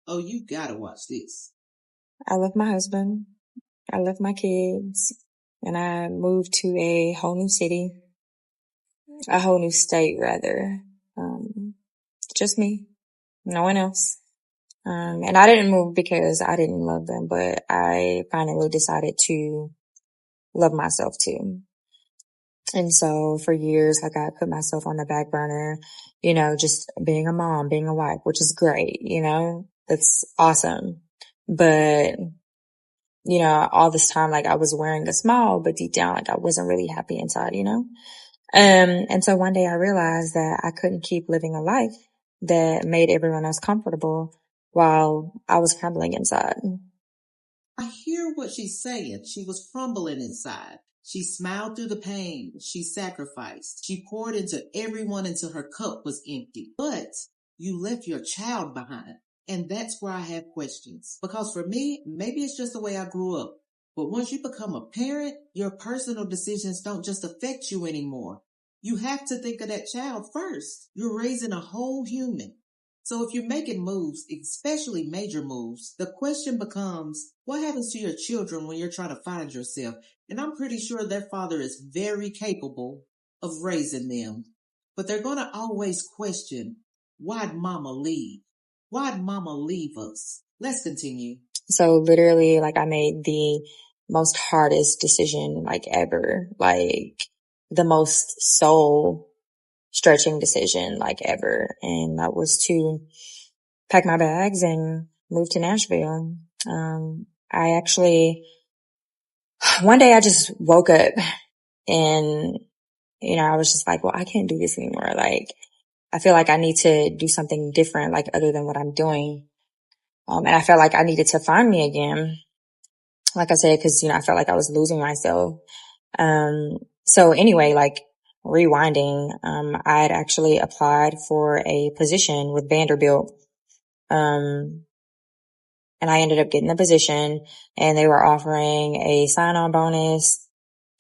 Oh, you gotta watch this. I left my husband. I left my kids and I moved to a whole new city, a whole new state rather. Just me, no one else. And I didn't move because I didn't love them, but I finally decided to love myself too. And so for years, like I put myself on the back burner, just being a mom, being a wife, which is great, that's awesome. But, all this time, like I was wearing a smile, but deep down, like I wasn't really happy inside. And so one day I realized that I couldn't keep living a life that made everyone else comfortable while I was crumbling inside. I hear what she's saying. She was crumbling inside. She smiled through the pain. She sacrificed. She poured into everyone until her cup was empty. But you left your child behind. And that's where I have questions. Because for me, maybe it's just the way I grew up. But once you become a parent, your personal decisions don't just affect you anymore. You have to think of that child first. You're raising a whole human. So if you're making moves, especially major moves, the question becomes, what happens to your children when you're trying to find yourself? And I'm pretty sure their father is very capable of raising them. But they're going to always question, why'd mama leave? Why'd mama leave us? Let's continue. So literally, like I made the most hardest decision like ever, like the most soul stretching decision like ever. And that was to pack my bags and move to Nashville. I actually, one day I just woke up and, I was just like, well, I can't do this anymore. Like, I feel like I need to do something different, like other than what I'm doing. And I felt like I needed to find me again. Like I said, cause, I felt like I was losing myself. So anyway, like rewinding, I had actually applied for a position with Vanderbilt. And I ended up getting the position and they were offering a sign-on bonus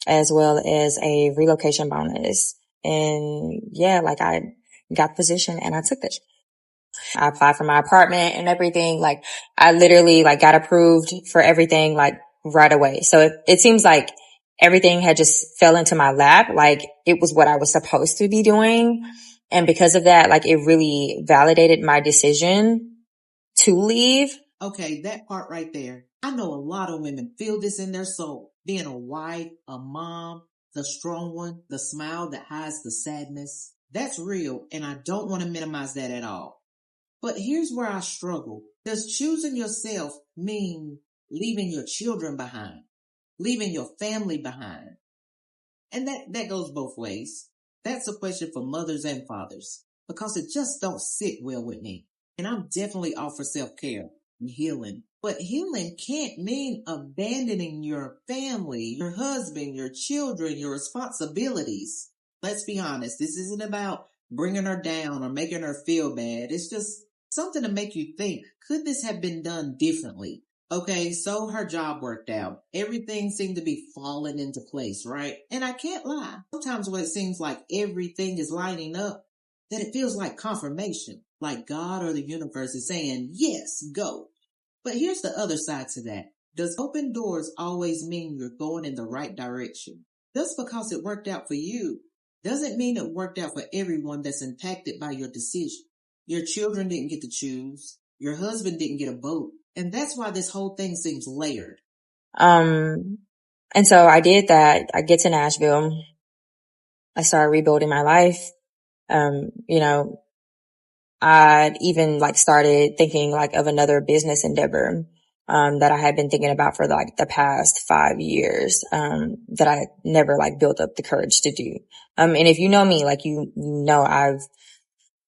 as well as a relocation bonus. And yeah, like I got the position and I took it. I applied for my apartment and everything. Like I literally like got approved for everything like right away. So it seems like everything had just fell into my lap. Like it was what I was supposed to be doing. And because of that, like it really validated my decision to leave. Okay, that part right there. I know a lot of women feel this in their soul. Being a wife, a mom, the strong one, the smile that hides the sadness. That's real, and I don't want to minimize that at all. But here's where I struggle. Does choosing yourself mean leaving your children behind? Leaving your family behind? And that goes both ways. That's a question for mothers and fathers because it just don't sit well with me. And I'm definitely all for self-care and healing. But healing can't mean abandoning your family, your husband, your children, your responsibilities. Let's be honest. This isn't about bringing her down or making her feel bad. It's just something to make you think, could this have been done differently? Okay, so her job worked out. Everything seemed to be falling into place, right? And I can't lie. Sometimes when it seems like everything is lining up, that it feels like confirmation, like God or the universe is saying, yes, go. But here's the other side to that. Does open doors always mean you're going in the right direction? Just because it worked out for you doesn't mean it worked out for everyone that's impacted by your decision. Your children didn't get to choose. Your husband didn't get a vote. And that's why this whole thing seems layered. And so I did that. I get to Nashville. I started rebuilding my life. You know, I'd even like started thinking like of another business endeavor, that I had been thinking about for like the past 5 years, that I never like built up the courage to do. And if you know me, like,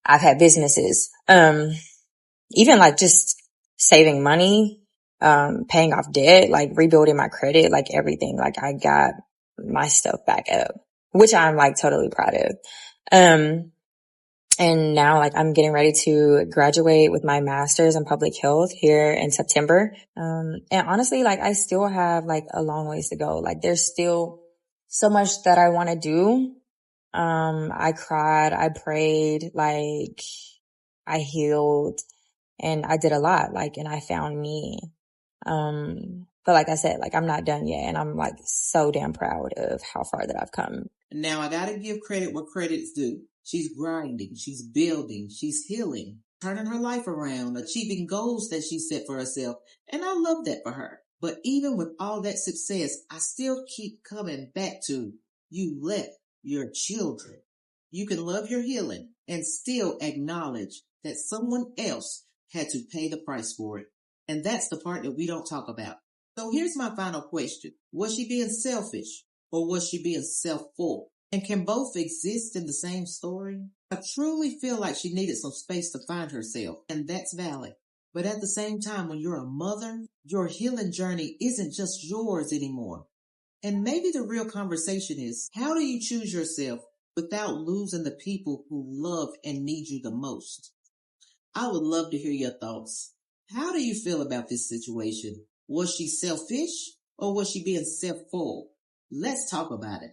I've had businesses, even like just saving money, paying off debt, like rebuilding my credit, like everything. Like I got my stuff back up, which I'm like totally proud of. And now like I'm getting ready to graduate with my master's in public health here in September. And honestly, like I still have like a long ways to go. Like there's still so much that I want to do. I cried, I prayed, like I healed. And I did a lot, and I found me. But like I said, I'm not done yet. And I'm so damn proud of how far that I've come. Now I gotta give credit where credit's due. She's grinding, she's building, she's healing, turning her life around, achieving goals that she set for herself. And I love that for her. But even with all that success, I still keep coming back to you let your children. You can love your healing and still acknowledge that someone else had to pay the price for it. And that's the part that we don't talk about. So here's my final question. Was she being selfish or was she being self-ful? And can both exist in the same story? I truly feel like she needed some space to find herself, and that's valid. But at the same time, when you're a mother, your healing journey isn't just yours anymore. And maybe the real conversation is, how do you choose yourself without losing the people who love and need you the most? I would love to hear your thoughts. How do you feel about this situation? Was she selfish or was she being self-full? Let's talk about it.